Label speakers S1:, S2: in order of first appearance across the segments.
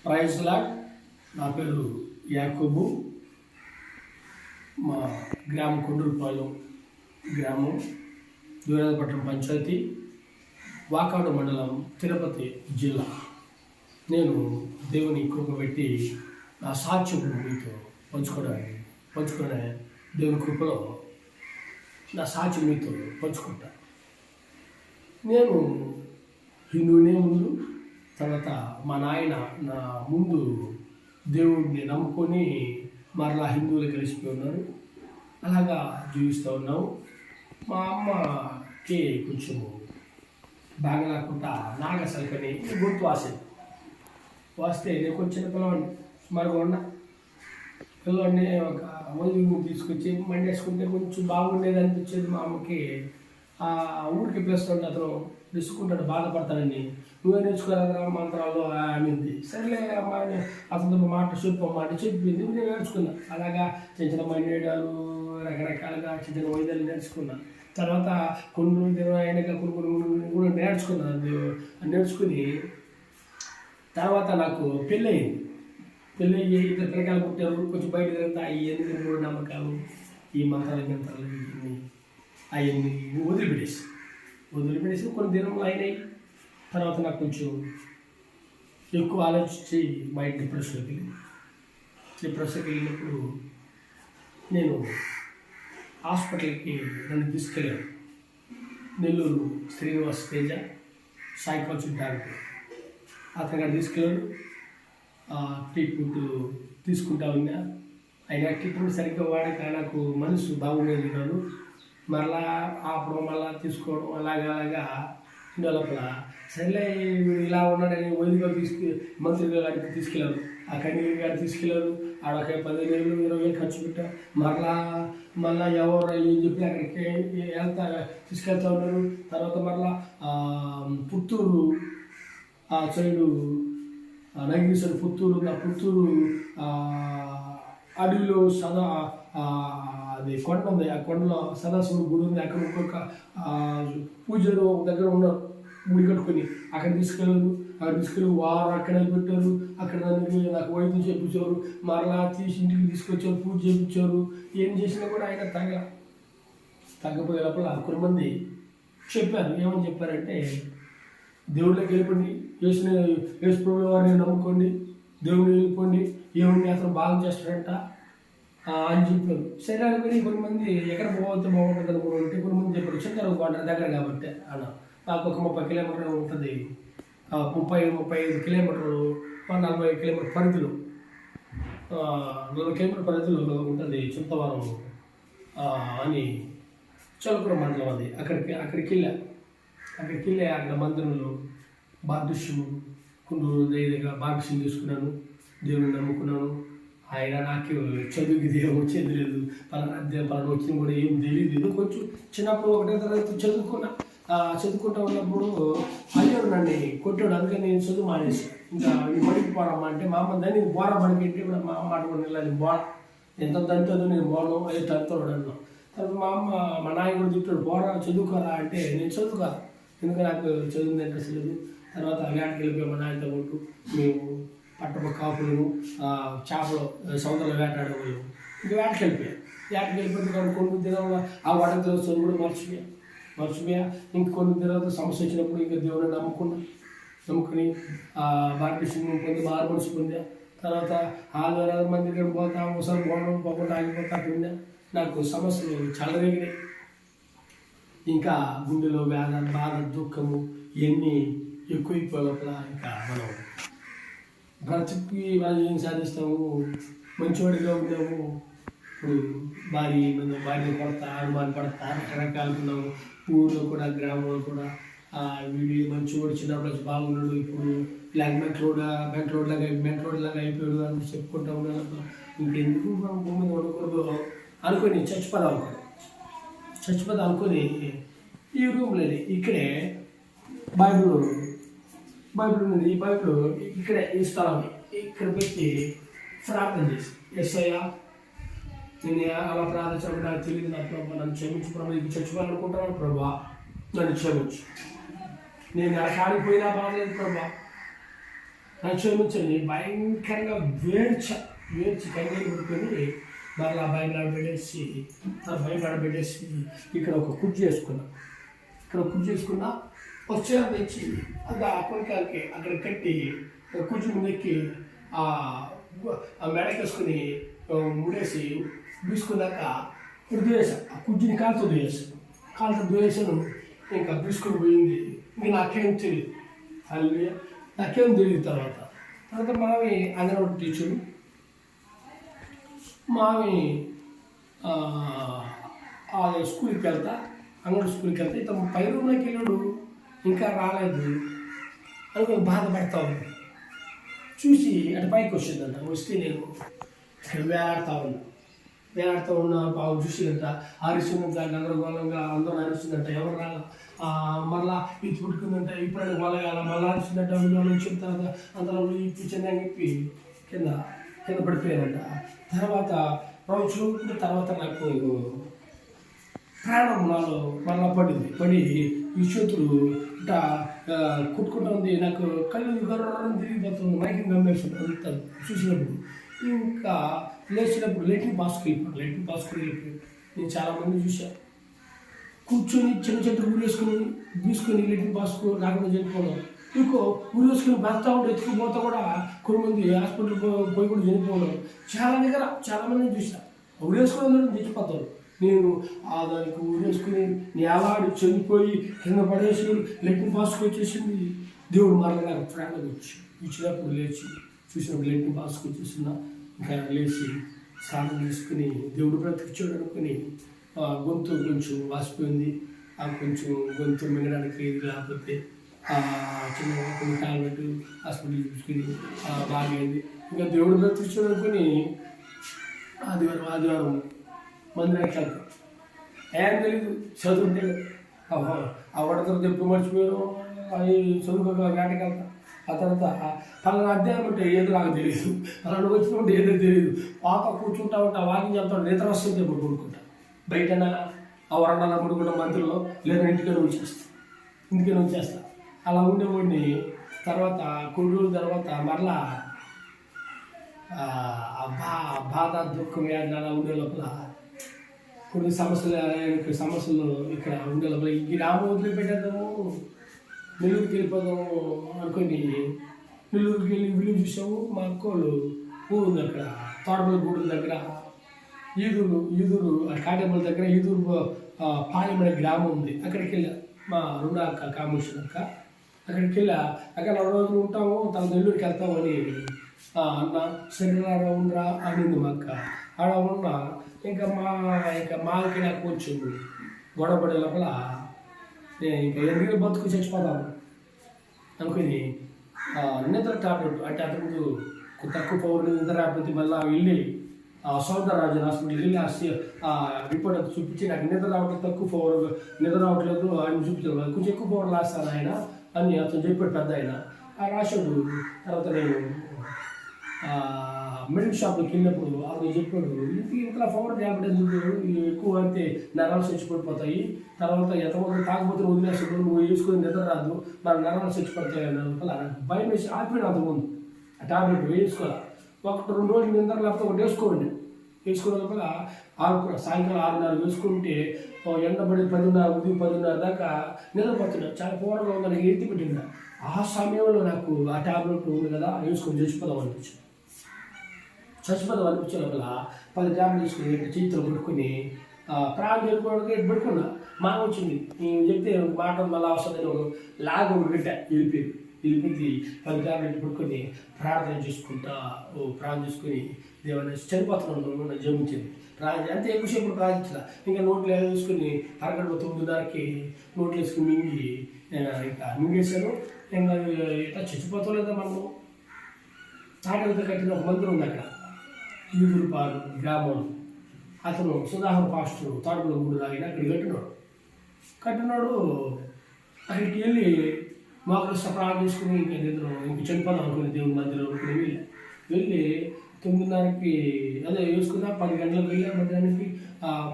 S1: Praise lord. నా పేరు యాకోబు. మా గ్రామం కొండూరుపాలెం గ్రామం, దూరాలపట్నం పంచాయతీ, వాకాడు మండలం, తిరుపతి జిల్లా. నేను దేవుని కృప పెట్టి నా సాక్ష్యం మీతో పంచుకునే దేవుని కృపలో నా సాక్ష్యం మీతో పంచుకుంటా. నేను హిందువునే ముందు, తర్వాత మా నాయన నా ముందు దేవుడిని నమ్ముకొని మరలా హిందువులు కలిసిపోయి ఉన్నారు. అలాగా జీవిస్తూ ఉన్నాము. మా అమ్మకి కొంచెము బాగా లేకుండా నాగసలకని గొంతు వాస్తే నేను కొంచెం పిల్లవాడిని సుమారుగా ఉన్న పిల్లవాడిని ఒక మొదలు తీసుకొచ్చి మండేసుకుంటే కొంచెం బాగుండేది అనిపించేది. మా అమ్మకి ఊరికి పిలుస్తుంటే అతను విసుకుంటాడు, బాధపడతానని. నువ్వే నేర్చుకోలేదా మంత్రాలు ఆమెంది. సరేలే అమ్మ, అతను మాట చెప్పమ్మాట చెప్పింది, నేను నేర్చుకున్నా. అలాగా చిన్న చిన్న మండేడాలు, రకరకాలుగా చిన్న చిన్న వైద్యాలు నేర్చుకున్నా. తర్వాత కొన్ని అయినాక కొన్ని కూడా నేర్చుకుని తర్వాత నాకు పెళ్ళయింది. పెళ్ళయ్యి ఇద్దరు పిల్లకాయలు పుట్టారు. కొంచెం బయట తిరుగుతా ఇవన్నీ మూడు నమ్మకాలు, ఈ మంత్రాలు ఇవన్నీ అవన్నీ వదిలిపెట్టేసి కొన్ని దినములు అయినాయి. తర్వాత నాకు కొంచెం ఎక్కువ ఆలోచించి బయట డిప్రెషన్కి వెళ్ళినప్పుడు నేను హాస్పిటల్కి నన్ను తీసుకెళ్ళాను. నెల్లూరు శ్రీనివాస్ తేజ సైకాలజీ డాక్టర్ అతని గారు తీసుకెళ్ళాడు. ట్రీట్మెంట్ తీసుకుంటా ఉన్నా. అయినా ట్రీట్మెంట్ సరిగ్గా వాడక నాకు మనసు బాగుండేది కాదు. మళ్ళా తీసుకోవడం అలాగా లోపల సరేలే వీడు ఇలా ఉన్నాడని వైద్యులు మంత్రి గారికి తీసుకెళ్ళారు. ఆ కన్నీరు గారు తీసుకెళ్ళారు. ఆడొక 15,000 20,000 ఖర్చు పెట్టా. మళ్ళా ఎవరు ఏం చెప్పి అక్కడికి తీసుకెళ్తా ఉన్నారు. తర్వాత పుత్తూరు సైడు నగిరి పుత్తూరు అడవిలో అది కొండ ఉంది. ఆ కొండలో సదాశివుడు గుడి ఉంది. అక్కడ ఒక్కొక్క పూజలు ఒక దగ్గర ఉన్నారు, గుడి కట్టుకొని. అక్కడ తీసుకెళ్ళి వారు అక్కడే పెట్టారు. అక్కడ నాకు వైద్యం చేయించారు. మరలా తీసి ఇంటికి తీసుకొచ్చారు, పూజ చేయించారు. ఏం చేసినా కూడా ఆయన తగ్గపోయే లోపల కొంతమంది చెప్పారు. ఏమని చెప్పారంటే, దేవుళ్ళకి వెళ్ళిపోండి, యేసు ప్రభువు వారిని నమ్ముకోండి, దేవుడిని వెళ్ళిపోండి, ఏముంది అతను బాగా చేస్తాడంట అని చెప్పారు. సరే అనుకుని కొంతమంది ఎక్కడ పోతే బాగుంటుంది అనుకుంటే కొంతమంది చెప్పారు చింతలకు బాగుంటుంది దగ్గర కాబట్టి అన్న. నాకు ఒక 30 కిలోమీటర్లు ఉంటుంది, 35 కిలోమీటర్లు, 40 కిలోమీటర్ పరిధిలో, 40 కిలోమీటర్ పరిధిలో ఉంటుంది చింతవరం అని చలుకుర మండలం. అది అక్కడికి వెళ్ళి అక్కడ మందిరంలో బాదృశ్యము కొందరు దగ్గర భాగస్యం తీసుకున్నాను. దేవుని నమ్ముకున్నాను. ఆయన నాకు చదువుకి దేవుడు వచ్చేది లేదు, పలానా వచ్చింది కూడా ఏం తెలియదు. కొంచెం చిన్నప్పుడు 1వ తరగతి చదువుకుంటా ఉన్నప్పుడు అయ్యాడు నన్ను కొట్టాడు. అందుకని నేను చదువు మానేసి ఇంకా ఈ బడికి పోరమ్మా అంటే మా అమ్మ దాన్ని బోరా బడికి ఇంటి కూడా మా అమ్మ అడుగుని వెళ్ళాలి. ఎంత తంతో నేను బోను అదే తంతోడు అన్నాను. తర్వాత మా నాయన కూడా తిట్టాడు, బోరా చదువుకోరా అంటే నేను చదువుకోరా, ఎందుకంటే నాకు చదువు ఇంట్రెస్ట్ లేదు. తర్వాత వేటకి వెళ్ళిపోయి మా నాయనతో పాటు మేము పట్టమ కాపులు చేపలు సముద్రంలో వేటాడేవాళ్ళు. ఇంకా వేటకి వెళ్ళిపోతే కొన్ని దినాలు ఆ వాటర్ తెలుస్తుంది కూడా మర్చిపోయా. ఇంకొన్ని దినాలతో సమస్య వచ్చినప్పుడు ఇంకా దేవుని నమ్ముకుని భారతదేశం పొంది మారుమనసు పొందా. తర్వాత 6,000 మంది దగ్గర పోతా ఒకసారి పోకుండా ఆగిపోతా పొందా. నాకు సమస్యలు చల్లరేగినాయి. ఇంకా గుండెలో బాధ దుఃఖము ఇవన్నీ ఎక్కువైపోయే లోపల ఇంకా మనం బ్రతికి వాళ్ళు ఏం సాధిస్తాము, మంచివాడిగా ఉన్నాము. ఇప్పుడు భార్య కొడతా, అనుమానం పడతా, రకరకాలున్నాము. ఊళ్ళో కూడా గ్రామంలో కూడా వీడి మంచివాడు చిన్నప్పుడు బాగున్నాడు, ఇప్పుడు బ్లాక్ మెంట్ రోడ్ లాగా అయిపోయాడు అని చెప్పుకుంటా ఉన్నాను. ఇంకెందుకు మనం భూమి ఉండకూడదు అనుకొని చచ్చిపోదాం అనుకొని ఈ రూమ్లో ఇక్కడే బైబిల్ ఉంది. ఈ బైబిల్ ఇక్కడే ఈ స్థలం ఇక్కడ పెట్టి ప్రార్థన చేసి, ఎస్ఐయా నేను అలా ప్రార్థించడం నాకు తెలియదు, నా ప్రభావ నన్ను క్షమించు ప్రభావ, ఇది చచ్చిపోవాలనుకుంటున్నాను ప్రభా, నన్ను క్షమించు. నేను అలా కాడిపోయినా బాగలేదు ప్రభా, నన్ను క్షమించండి భయంకరంగా వేర్చి కన్నీళ్ళు కొడుకొని మళ్ళీ బయట ఆడబెట్టేసి బయట ఆడబెట్టేసి ఇక్కడ ఒక కుర్చీ చేసుకున్నా వచ్చే తెచ్చి అది ఆ కొనకాలకి అక్కడ కట్టి కుర్చీ ముందెక్కి ఆ మెడకేసుకుని ముడేసి బీసుకున్నాక ఇప్పుడు దూరేసాను. ఆ కుర్చీని కాలుతో దూరేసాను. ఇంకా బీసుకుని పోయింది. ఇంక నాకేం తెలియదు. అల్లి నాకేం తెలియదు. తర్వాత మావి అంగన్వాడీ టీచరు మావి స్కూల్కి వెళ్తా, అంగన్వాడీ స్కూల్కి వెళ్తా. ఇతను పై రూమ్లోకి వెళ్ళాడు, ఇంకా రాలేదు అనుకుని బాధపడతా ఉంది. చూసి అటు పైకి వచ్చిందంట. వస్తే నేను ఇక్కడ వేలాడుతూ ఉన్నా బాగా చూసిందంట. అరిచిందంట, గందరగోళంగా అందరూ అరిచిందంట. ఎవరు రాల మళ్ళా ఇది పుట్టుకుందంట. ఇప్పుడైనా గొలగాల మళ్ళీ అరిచిందంట. వచ్చిన తర్వాత అందరూ ఇప్పించిందని చెప్పి కింద పడిపోయానంట. తర్వాత తర్వాత నాకు ప్రాణం నాలో మళ్ళా పడి ఈ చేతులు ఇట్లా కుట్టుకుంటా ఉంది. నాకు కళ్ళు గర్రం తిరిగిపోతుంది. మైకింగ్ గమ్మేస్తుంది అంత చూసినప్పుడు. ఇంకా లేచినప్పుడు లెట్రిన్ పాస్కి వెళ్ళిపోయి నేను చాలామంది చూశాను. కూర్చొని చిన్న చెట్టు గీసుకొని లెట్రిన్ పాస్కు రాకుండా చనిపోవడం. ఇంకో వేసుకుని భర్త ఉంటే ఎత్తుకుపోతా కూడా కొంతమంది హాస్పిటల్ పోయి కూడా చనిపోవడం. చాలామంది చూశాను. వేసుకుని చచ్చిపోతారు. నేను దానికి ఊరేసుకుని నేలాడి చనిపోయి కింద పడేసి లెట్రిన్ పాస్కు వచ్చేసింది. దేవుడు మరలా నాకు ప్రాణం ఇచ్చినప్పుడు లేచి చూసినప్పుడు లెట్రిన్ పాస్కు వచ్చేసిన ఇంకా లేచి స్నానం చేసుకుని దేవుడు బ్రతికిచ్చాడు అనుకుని గొంతు కొంచెం వాసిపోయింది. కొంచెం గొంతు మింగడానికి లేకపోతే చిన్న కొన్ని టాబ్లెట్ హాస్పిటల్ చూసుకుని బాగైంది. ఇంకా దేవుడు బ్రతికిచ్చాడు అనుకుని ఆదివారం మందిరానికి వెళ్తాం. ఏం తెలీదు చదువుంటే అవడతో ఎప్పుడు మర్చిపోయాను. అవి చదువుకోక వేటకి వెళ్తాం. ఆ తర్వాత పలానా అధ్యాయం ఉంటే ఏదో నాకు తెలియదు, పలానా వచ్చిన ఉంటే ఏదో తెలియదు. కూర్చుంటా వాకింగ్ చెప్తా నిద్ర వస్తుంది. ఎప్పుడు కొనుక్కుంటా బయటనా ఆ వరండాలో పడుకుంటా మంత్రుల్లో లేదా ఇంటికైనా వచ్చేస్తా. అలా ఉండేవాడిని. తర్వాత కొన్ని రోజుల తర్వాత మరలా బాధ దుఃఖం అలా ఉండే లోపల కొన్ని సమస్యలు ఇక్కడ ఉండే లోపల ఈ గ్రామం వదిలిపెట్టేద్దాము, నెల్లూరుకి వెళ్ళిపోదాము అనుకొని నెల్లూరుకి వెళ్ళి విలువ చూసాము. మా అక్కోళ్ళు ఊరు ఉంది అక్కడ తోటపల్లి గూడెం దగ్గర ఈదూరు కాటేపల్లి దగ్గర ఈదూరు పాలెం అనే గ్రామం ఉంది. అక్కడికి వెళ్ళా. మా రెండో అక్క కామేశ్వర అక్క అక్కడికి వెళ్ళా. అక్కడ 4 రోజులు ఉంటాము, తన నెల్లూరుకి వెళ్తామని అన్న సరేరా ఉండరా అనింది మా అక్క. ఆడ ఉన్న ఇంకా మాకి నాకు కొంచెం గొడవపడే లోపల నేను ఇంకా ఎందుకు బతుకు చచ్చిపోతాను అనుకుని నిద్ర టాబ్లెట్ అంటే అతను తక్కువ పవర్ నిద్ర రాకపోతే మళ్ళీ వెళ్ళి సౌందరరాజు హాస్పిటల్కి వెళ్ళి రిపోర్ట్ అంతా చూపించి నాకు నిద్ర రావట్లేదు, తక్కువ పవర్ నిద్ర రావట్లేదు అని చూపించారు. కొంచెం ఎక్కువ పవర్ రాస్తాను ఆయన అని అతను చెప్పాడు పెద్ద ఆయన. రాశాడు. తర్వాత నేను మెడికల్ షాప్లోకి వెళ్ళినప్పుడు అతను చెప్పాడు, ఇంట్లో పవర్ ట్యాబ్లెట్ ఎందుకు ఎక్కువ అయితే నరాలు చచ్చిపడిపోతాయి, తర్వాత ఎంతమంది తాకపోతే వదిలేస్తాడు, నువ్వు వేసుకొని నిద్ర రాదు, మన నరాలు చచ్చిపడతాయి అన్న భయం వేసి ఆపిపోయిన అంతకుముందు ఆ ట్యాబ్లెట్ వేసుకోవాలి. 1-2 రోజులు నిద్ర లేకపోతే ఒకటి వేసుకోండి. వేసుకునే లోపల సాయంకాలం 6:30 వేసుకుంటే ఎండబడి 10:30 ఉదయం 10:30 దాకా నిద్రపోతున్నాను. చాలా పూర్వంగా ఉందని ఎత్తి పెట్టిందా. ఆ సమయంలో నాకు ఆ ట్యాబ్లెట్ ఉంది కదా వేసుకొని చచ్చిపోదాం అనిపించింది లోపల 10 ట్యాబ్లెట్ వేసుకుని చేతిలో పట్టుకుని ప్రాణం చేసుకోవడానికి పెట్టుకున్నా. మా వచ్చింది నేను చెప్తే మాట మళ్ళీ అవసరం ఒక లాగ్ గట్ట వెళ్ళిపోయింది. 10 ట్యాబ్లెట్ పట్టుకొని ప్రార్థన చేసుకుని దేవుని చనిపోతున్నాను నాకు జమించింది. ప్రార్థన అంతే ఎక్కువసేపు ప్రార్థించిన. ఇంకా నోట్లో వేసుకుని అరగంట 9:30కి నోట్లు వేసుకుని మింగి ఇంకా మింగేశాను. ఇంకా ఇట్లా చచ్చిపోతలేదా మనము. తాటలతో కట్టిన ఒక మందిరం ఉంది అక్కడ ఈదురుపాలు గ్రామం. అతను సుధాకర్ పాస్టర్ తాడుపుల గుడి ఆయన అక్కడికి కట్టినాడు. అక్కడికి వెళ్ళి మాకు ప్రార్థన చేసుకుని ఇంక చనిపోదాం అనుకుని దేవుని మందిరం అనుకుని వెళ్ళి 9:30కి అదే వేసుకున్నా 10 గంటలకు వెళ్ళా. మధ్యాహ్నానికి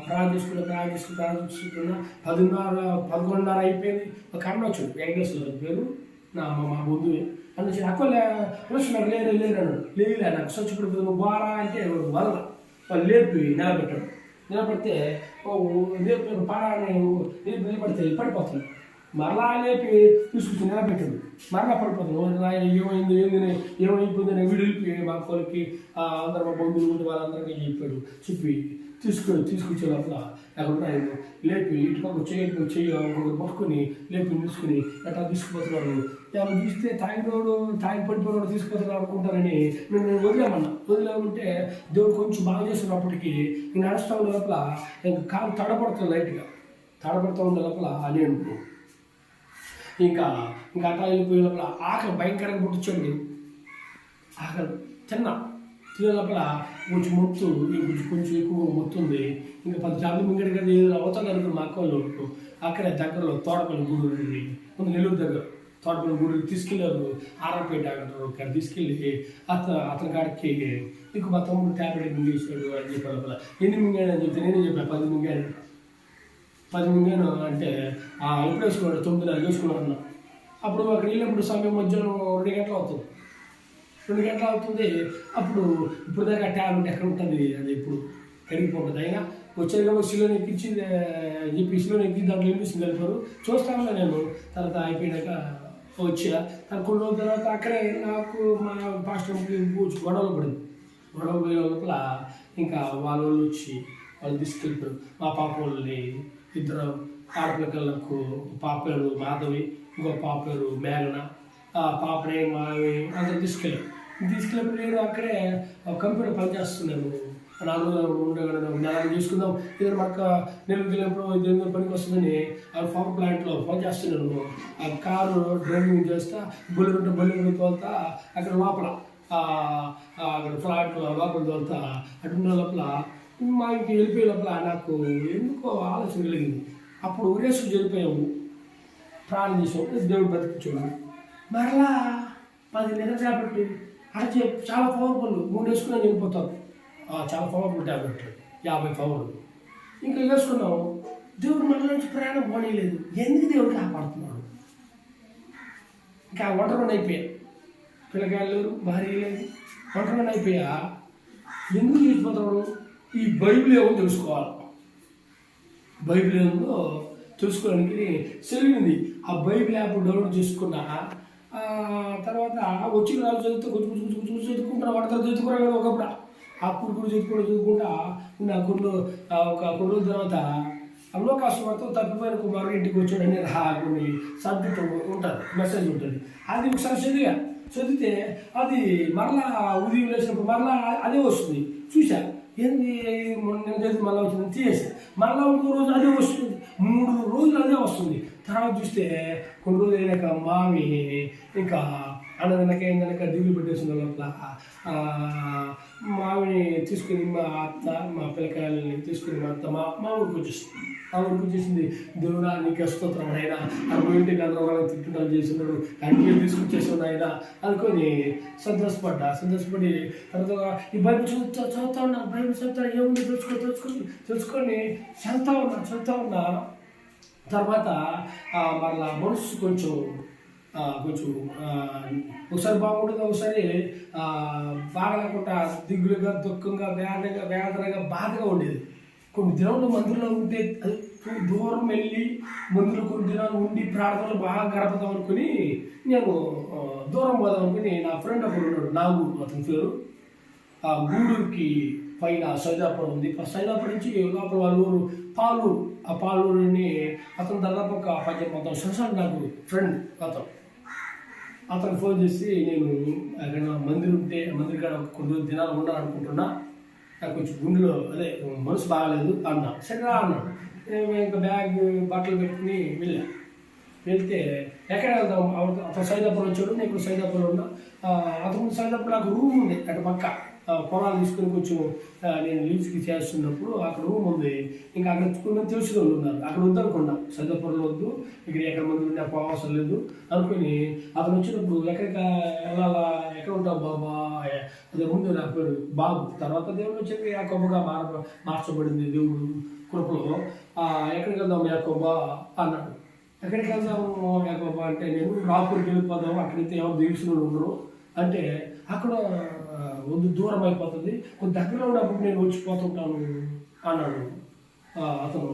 S1: ప్రార్థన చేసుకున్నా 10:30 11:30 అయిపోయింది. ఒక అన్న వచ్చాడు, వెంకటేశ్వర పేరు, మా బంధువే అందుకే అక్క పిలుస్తున్నారు లేరు అన్నాడు. లేదులే నాకు స్వచ్ఛపడిపోతుంది నువ్వు బారా అంటే వదల వాళ్ళు లేపి నిలబడితే పారా నిలబడితే పడిపోతుంది. మరలా లేపి తీసుకొచ్చి నిలబెట్టాడు. మరలా పడిపోతుంది. ఏమైపోయిందని వీడియోకి మా అక్కలకి అందరు మా బంధువులు ఉంటే వాళ్ళందరికీ చెప్పి తీసుకొచ్చే లోపల అక్కడ ఆయన లేపి ఇటుపక్క చెయ్యి ఇంకొకరు పట్టుకొని లేపి నిలుచుకుని ఎట్లా తీసుకుపోతున్నాడు. ఏమైనా చూస్తే తాగి పడిపోయినాడు తీసుకుపోతున్నాడు అనుకుంటారని నేను వదిలేమంటే దేవుడు కొంచెం బాగా చేస్తున్నప్పటికీ నేను నడుస్తూ ఉండే లోపల ఇంకా కాలు తడబడుతుంది లైట్గా ఉండే లోపల నేను ఇంకా అట్లా వెళ్ళిపోయే లోపల ఆకలి భయంకరంగా పుట్టించండి. ఆకలి తినే లోపల కొంచెం కొంచెం ఎక్కువ మొత్తుంది. ఇంకా 10 జాబులు మింగడి కదా ఏదో అవుతుంది అనుకుని మా అక్క వాళ్ళు అక్కడే దగ్గరలో తోటపల్లి గూడు ఉంది నెల్లూరు దగ్గర తోటపల్లి గూడు తీసుకెళ్ళారు. ఆర్ఆర్పేట అక్కడ తీసుకెళ్ళి అతని కాడికి ఇంకో మా తమ్ముడు ట్యాబ్లెట్ మింగేసాడు అని చెప్పే లోపల ఎన్ని మింగాడు అని చెప్తే నేనే చెప్పాను 10 మింగాడు. 10 మింగాను అంటే ఎప్పుడు వేసుకున్నాడు 9 వేసుకున్నాడు అన్న. అప్పుడు అక్కడ వెళ్ళినప్పుడు సమయం మధ్యాహ్నం 2 గంటలు అవుతుంది. 2 గంటలు అవుతుంది. ఇప్పుడు దాకా ట్యాబ్లెట్ ఎక్కడ ఉంటుంది అది ఇప్పుడు కరిగిపోతుంది. అయినా వచ్చారు కాబట్టి సిలోని ఎక్కించి చెప్పి సిలోని ఎక్కించి దాంట్లో ఇంగ్లీష్ కలిపారు. చూస్తాను నేను. తర్వాత అయిపోయినాక వచ్చా. కొన్ని రోజుల తర్వాత అక్కడే నాకు మా పాస్టర్కి గొడవలు పోయే లోపల ఇంకా వాళ్ళు వచ్చి వాళ్ళు తీసుకెళ్ళిపోయారు. మా పాప వాళ్ళని 2 ఆడపిల్లలకు పాప పేరు మాధవి, ఇంకో పాప పేరు మేఘన, పాపనే మావి అందరూ తీసుకెళ్ళినప్పుడు నేను అక్కడే కంప్యూటర్ పనిచేస్తున్నాను. 4 రోజులు నెలలు చూసుకుందాం ఏదైనా మాకు నెలకు వెళ్ళినప్పుడు ఏదైనా పనికి వస్తుందని పవర్ ప్లాంట్లో పని చేస్తున్నాను. ఆ కారు డ్రైవింగ్ చేస్తా బొల్లి తోలుతా అక్కడ లోపల అక్కడ ఫ్లాట్లో లోపల తోలుతా అటు లోపల మా ఇంటికి వెళ్ళిపోయే లోపల నాకు ఎందుకో ఆలోచన కలిగింది. అప్పుడు ఉరేసుకు చనిపోయాము, ప్రాణం చేసాము, దేవుడు బతికించాడు. మరలా 10 నెలల ట్యాబ్లెట్ అడిచి చాలా పవర్ఫుల్ 3 వేసుకుని చనిపోతారు. చాలా పవర్ఫుల్ ట్యాబ్లెట్లు 50 పవర్లు ఇంకా వేసుకున్నాము. దేవుడు మన నుంచి ప్రయాణం పోనీయలేదు. ఎందుకు దేవుడు కాపాడుతున్నాడు? ఇంకా ఒంటరిని అయిపోయా. పిల్లకాయలు లేరు, భార్య లేదు, ఒంటరిని అయిపోయా. ఎందుకు చూసిపోతాడు? ఈ బైబిల్ ఏమో తెలుసుకోవాలి. బైబిల్ ఏమో తెలుసుకోవడానికి సెలవుంది. ఆ బైబిల్ యాప్ డౌన్లోడ్ చేసుకున్నా తర్వాత వచ్చిన రాజు చదివితే కొంచెం చదువుకుంటా వాడతారు. చదువుకున్నా ఒకప్పుడు అప్పుడు చదువుకుంటా కొన్ని రోజుల తర్వాత అవకాశం పడుతుంది. తప్పిపోయిన కుమారుడు ఇంటికి వచ్చాడని కొన్ని సబ్జెక్ట్ ఉంటుంది, మెసేజ్ ఉంటుంది. అది ఒకసారి చదివితే అది మరలా ఉదయం లేచినప్పుడు మరలా అదే వస్తుంది. చూసా ఏంది నేను చదివి మళ్ళీ వచ్చింది తీసేసి మళ్ళీ ఇంకో రోజు అదే వస్తుంది. 3 రోజులు అదే వస్తుంది. తర్వాత చూస్తే కొన్ని రోజులు అయినాక మావి ఇంకా అన్నదనక దిగులు పెట్టేసిన లోపల మావిని తీసుకుని మా అత్త మా పిల్లకాయలని తీసుకుని మా అత్త మా ఊరికి వచ్చేస్తుంది. ఆ ఊరికి వచ్చేసింది. దేవుడా నీకు స్తోత్రం ఆయన 60 అందరూ వాళ్ళని తిట్టుదల చేస్తున్నాడు, అన్ని తీసుకొచ్చేస్తున్నాడు ఆయన అనుకొని సంతోషపడి తర్వాత ఈ బైబిల్ చదువుతా ఉన్నా. బైబిల్ చదువుతా ఏముంది తెలుసుకొని చదువుతా ఉన్నా. తర్వాత మళ్ళా మనసు కొంచెం ఒకసారి బాగుంటుంది, ఒకసారి బాగలేకుండా దిగులుగా దుఃఖంగా వేదనగా బాధగా ఉండేది. కొన్ని దినాలు మందిరంలో ఉంటే దూరం వెళ్ళి మందిలో కొన్ని దినాలు ఉండి ప్రార్థనలు బాగా గడపదాం అనుకుని నేను దూరం పోదాం అనుకుని నా ఫ్రెండ్ ఒకరు ఉన్నాడు, నాగు అతని పేరు. ఆ గూడూరుకి పైన సైదాపురం ఉంది. సైదాపురం నుంచి లోపల వాళ్ళ ఊరు పాలూరు. ఆ పాలూరుని అతను దాదాపు ఒక 18 సంవత్సరాలు నాకు ఫ్రెండ్. అతను ఫోన్ చేసి నేను అక్కడ మందిర్ కాడ కొన్ని దినాలు ఉండాలనుకుంటున్నా, నాకు కొంచెం గుండెలో మనసు బాగాలేదు అన్నా. సరే రా అన్నాడు. ఇంకా బ్యాగ్ బట్టలు పెట్టుకుని వెళ్తే ఎక్కడ వెళ్దాం? అతను సైదాపురం వచ్చాడు, నేను ఇప్పుడు సైదాపురం ఉన్నా. అతను సైదాపురం నాకు రూమ్ ఉంది అటు పక్క. పొలాలు తీసుకుని కొంచెం నేను లీజ్కి చేస్తున్నప్పుడు అక్కడ రూమ్ ఉంది. ఇంకా అక్కడ కొంతమంది తెలిసిన వాళ్ళు ఉన్నారు. అక్కడ వద్దనుకున్నా, సైదాపురంలో వద్దు, ఇక్కడ ఎక్కడ మంది ఉంటే అవసరం లేదు అనుకుని అతను వచ్చినప్పుడు ఎక్కడికి వెళ్ళాలా, ఎక్కడ ఉంటావు బాబా? అదే ముందు నా పేరు బాబు. తర్వాత దేవుడు వచ్చి యాకోబుగా మార్చబడింది దేవుడు కృపలో. ఎక్కడికి వెళ్దాం యాకోబా అన్నాడు. ఎక్కడికి వెళ్దాము యాకోబా అంటే, నేను రాపూర్కి వెళ్ళిపోదాము, అక్కడైతే ఎవరు దేవుసులు ఉండరు అంటే, అక్కడ వద్దు దూరం అయిపోతుంది, కొంచెం దగ్గర ఉన్నప్పుడు నేను వచ్చిపోతుంటాను అన్నాడు అతను.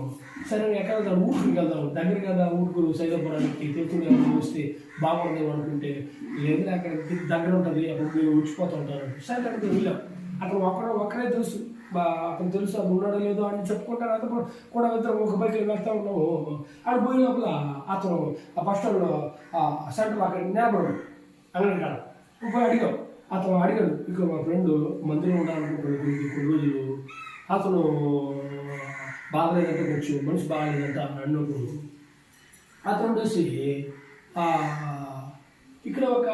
S1: సరే ఎక్కడ వెళ్తాను, ఊరికి వెళ్దాం, దగ్గర కదా ఊరుకు సైదాపురానికి తెలుసుకుని ఎవరు వస్తే బాగుండదు అనుకుంటే, లేదు అక్కడ దగ్గర ఉంటుంది, అప్పుడు నేను వచ్చిపోతూ ఉంటాను. సరే అక్కడికి వెళ్ళాం. అక్కడ ఒక్కడే తెలుసు, అతను తెలుసు అది ఉన్నాడో లేదో అని చెప్పుకుంటారు. అతను కూడా ఇద్దరు ఒక బైక్లో వెళ్తా ఉన్నాము. ఆడ పోయే లోపల అతను ఆ బస్ స్టాండ్లో సెంటర్ అక్కడ నిలబడు అంగడి కాడ పోయి అడిగాం. అతను అడిగాడు, ఇక మా ఫ్రెండ్ మందిలో ఉండాలనుకుంటాడు కొన్ని రోజులు, అతను బాగలేదంటే కొంచెం మనిషి బాగలేదంట అన్నప్పుడు అతను వచ్చేసి ఇక్కడ ఒక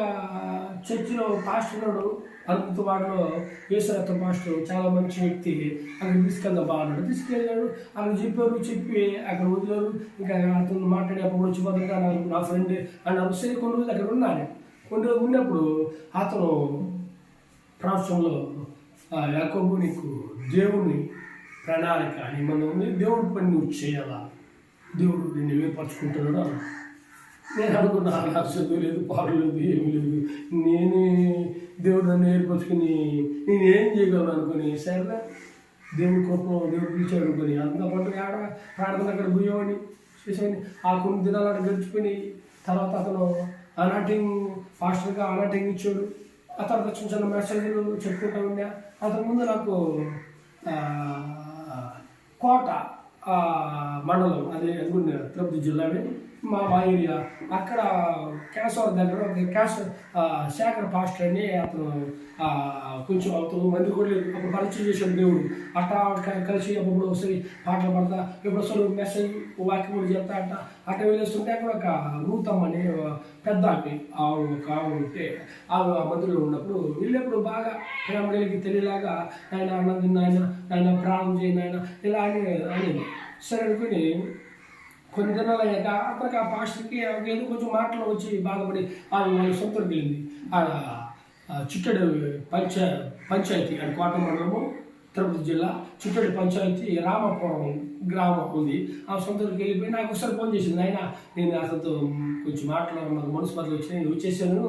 S1: చర్చిలో పాస్టర్ ఉన్నాడు, అనంతవాడలో యేసురత్న పాస్టర్, చాలా మంచి వ్యక్తి, అక్కడ తీసుకెళ్దాం బాగున్నాడు. తీసుకెళ్ళాడు, అక్కడ చెప్పి అక్కడ వదిలేరు. ఇంకా అతను మాట్లాడి అప్పుడు వచ్చిపోతుంటా నా ఫ్రెండ్ అన్నారు. సరే కొన్ని రోజులు అక్కడ ఉన్నాను. కొన్ని రోజులు ఉన్నప్పుడు అతను ప్రాంతంలో యాకోబు, నీకు దేవుని ప్రణాళిక అని మనం ఉంది, దేవుడి పని నువ్వు చేయాలా, దేవుడు నిన్ను ఏర్పరచుకుంటున్నాడు. నేను అనుకున్నా, నాకు చదువు లేదు, పాడు లేదు, ఏమీ లేదు, నేనే దేవుడు నన్ను ఏర్పరచుకుని నేనేం చేయగలను అనుకుని, సరే దేవుడి కోపం దేవుడు పిలిచాడు అనుకుని అంతా పట్టు ప్రార్థన అక్కడ పోయేవాడిని చేసేవాడిని. ఆ కొన్ని దినాలు అక్కడ గడిచిపోయి తర్వాత అతను అనాటింగ్ ఫాస్టర్గా అనాటింగ్ ఇచ్చాడు. ఆ తర్వాత చిన్న చిన్న మెసేజ్లు చెప్పుకుంటూ ఉన్నా. అతని ముందు నాకు కోట మండలం, అది తిరుపతి జిల్లాని, మా ఏరియా, అక్కడ కేశవరం దగ్గర ఒక శేఖర్ పాస్టర్ అని అతను కొంచెం అతను మంది కూడా లేదు, అప్పుడు పరిచయం చేశాడు దేవుడు. అట్టా కలిసి అప్పుడు ఒకసారి పాటలు పడతా, ఎప్పుడు అసలు మెసేజ్ వాక్యం కూడా చెప్తా అట్ట వెళ్ళేస్తుంటే అక్కడ ఒక రూతమ్మ అని పెద్ద ఆవిడ ఉంటే ఆవిడ మందిలో ఉన్నప్పుడు వెళ్ళినప్పుడు బాగా ప్రేమడికి తెలియలాగా ఆయన అన్నది, నాయన ప్రాణం చేయండి ఆయన ఇలా అని సరే అనుకుని కొన్ని దినాలు అయ్యాక అక్కడికి ఆ పాస్టర్కి ఏదో కొంచెం మాటలు వచ్చి బాధపడి వాళ్ళ సొంతకు వెళ్ళింది. చిట్టడి పంచాయతీ అది కోట మండలము, తిరుపతి జిల్లా, చిట్టడి పంచాయతీ, రామాపురం గ్రామం ఉంది. ఆ సొంతకి వెళ్ళిపోయి నాకు ఒకసారి ఫోన్ చేసింది, ఆయన నేను అతనితో కొంచెం మాట్లాడాలి, మనసు బదులు వచ్చి నేను వచ్చేసాను,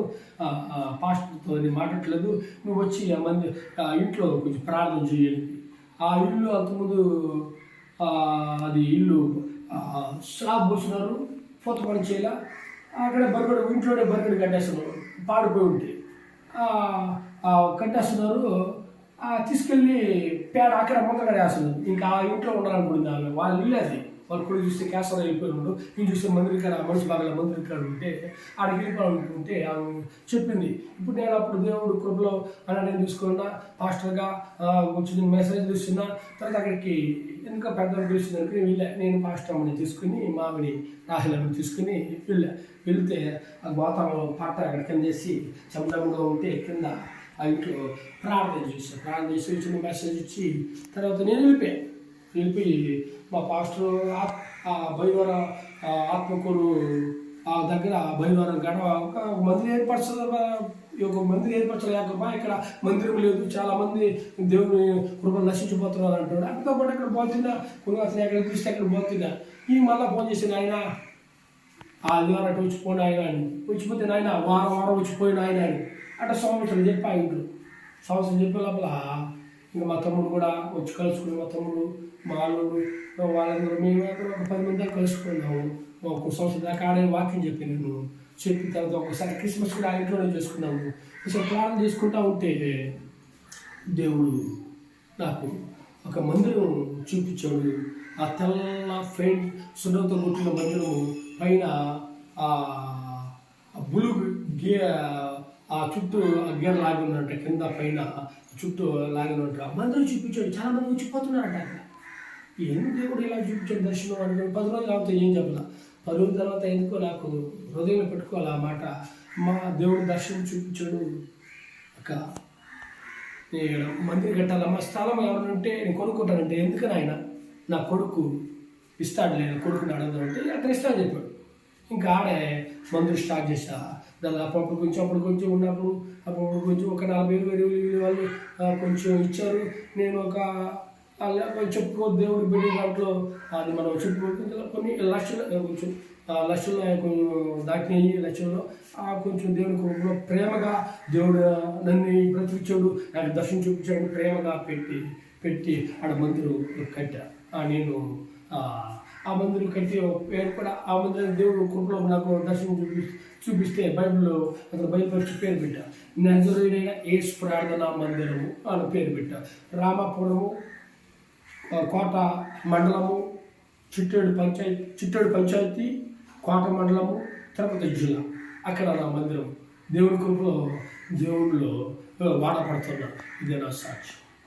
S1: పాస్టర్తో నేను మాట్లాడట్లేదు, నువ్వు వచ్చి ఆ మంది ఇంట్లో కొంచెం ప్రార్థన చేయండి. ఆ ఇల్లు అంతకుముందు అది ఇల్లు స్లాబ్ పోస్తున్నారు, పూత పని చేయాల, అక్కడ ఇంట్లోనే బర్గడి కట్టేస్తున్నారు, పాడిపోయి ఉంటే కట్టేస్తున్నారు. తీసుకెళ్ళి పేడ అక్కడ ముందర వేస్తున్నారు. ఇంకా ఆ ఇంట్లో ఉండాలనుకుంటుంది వాళ్ళ ఇల్లు అది. వాళ్ళు కూడా చూస్తే క్యాన్సర్ అయిపోయినాడు, నేను చూస్తే మందిరికాడ మనిషి బాగా మందిరికాడ ఉంటే ఆడికి వెళ్ళిపోవాలనుకుంటే ఆమె చెప్పింది. ఇప్పుడు నేను అప్పుడు దేవుడు కృపలో అలా తీసుకున్నా, పాస్టర్గా కొంచెం మెసేజ్ తీసుకున్నా. తర్వాత అక్కడికి ఎందుకో పెద్దలు పిలుస్తుందనుకుని నేను పాస్టర్ అమ్మని తీసుకుని మామిడి రాహిలను తీసుకుని వెళ్తే ఆ గోతాంలో పట్ట అక్కడ కింద చేసి చమడంగా ఉంటే కింద ఆ ఇంట్లో ప్రార్థన చేసి చిన్న మెసేజ్ ఇచ్చి తర్వాత నేను వెళ్ళిపోయి మా పాస్టర్ బైవర ఆత్మకూరు దగ్గర బైవరం గడవ ఒక మందిరం ఏర్పరచలేకపోయా. ఇక్కడ మందిరం లేదు, చాలా మంది దేవుని కృపను నశించిపోతున్నారు అంటాడు. అక్కడితో పాటు అక్కడ పోతున్నా కొన్ని అతను ఎక్కడ తీస్తే అక్కడ పోతున్నా. ఈ మళ్ళీ ఫోన్ చేసిన ఆయన ఆదివారం అటు వచ్చిపోయిన ఆయన అని వచ్చిపోతే నాయన వారం వచ్చిపోయిన ఆయన అని అట్లా సంవత్సరం చెప్పి ఆ ఇంట్లో సంవత్సరం చెప్పే లోపల ఇంకా మా తమ్ముడు కూడా వచ్చి కలుసుకుని, మా తమ్ముడు మా అల్లుడు వాళ్ళందరూ మేము అక్కడ ఒక 10 మంది దాకా కలుసుకున్నాము. ఒక సంవత్సరం దాకా ఆడే వాక్యం చెప్పి నేను చెప్పిన తర్వాత ఒకసారి క్రిస్మస్ కూడా ఆ ఇంట్లోనే చేసుకున్నాము. అసలు ప్రార్థన చేసుకుంటూ ఉంటే దేవుడు నాకు ఒక మందిరం చూపించాడు. ఆ తెల్ల ఫెయింట్ సున్నతో కొట్టిన మందిరం పైన బులుగు ఆ చుట్టూ గేర్ లాగినట్టు, కింద పైన చుట్టూ లాగినట్టు మందిరం చూపించాడు. చాలా మంది వచ్చిపోతున్నారట. అక్కడ ఎందుకు దేవుడు ఇలా చూపించాడు దర్శనం అనుకుని 10 రోజులు అవుతాయి, ఏం చెప్పాల. 10 రోజుల తర్వాత ఎందుకో నాకు హృదయంలో పెట్టుకోవాలి ఆ మాట. మా దేవుడు దర్శనం చూపించాడు. అక్క నేను మందిరం కట్టాలమ్మా, స్థలం ఎవరంటే నేను కొనుక్కుంటానంటే, ఎందుకని ఆయన నా కొడుకు ఇస్తాడు, నేను కొడుకుని అడగదంటే అతను ఇస్తా అని చెప్పాడు. ఇంకా ఆడే మందులు స్టార్ట్ చేసా. దాని అప్పుడు కొంచెం ఉన్నప్పుడు అప్పుడు కొంచెం ఒక 40,000 వాళ్ళు కొంచెం ఇచ్చారు. నేను ఒక చెప్పుకో దేవుడు బిడ్డ దాంట్లో అది మనం చెప్పుకో కొన్ని లక్షలు కొంచెం లక్షలు కొంచెం దాటినాయి లక్షల్లో కొంచెం దేవుని కృపలో ప్రేమగా దేవుడు నన్ను బ్రతికించాడు, నాకు దర్శనం చూపించాడు, ప్రేమగా పెట్టి ఆడ మందిరం కట్టా. నేను ఆ మందిరం కట్టి పేరు కూడా ఆ మందిరం దేవుడు కృపలో నాకు దర్శనం చూపిస్తే బైబిల్లో అతను బయలుపరిచి పేరు పెట్టా. నజరేయుడైన యేసు ప్రార్థనా మందిరము అని పేరు పెట్టా. రామాపురము కోట మండలము చిట్టేడు పంచాయతీ కోట మండలము తిరుపతి జిల్లా. అక్కడ నా మందిరం దేవుని కృపలో దేవుళ్ళు వాడపడుతున్నా. ఇదే నా సాక్షి.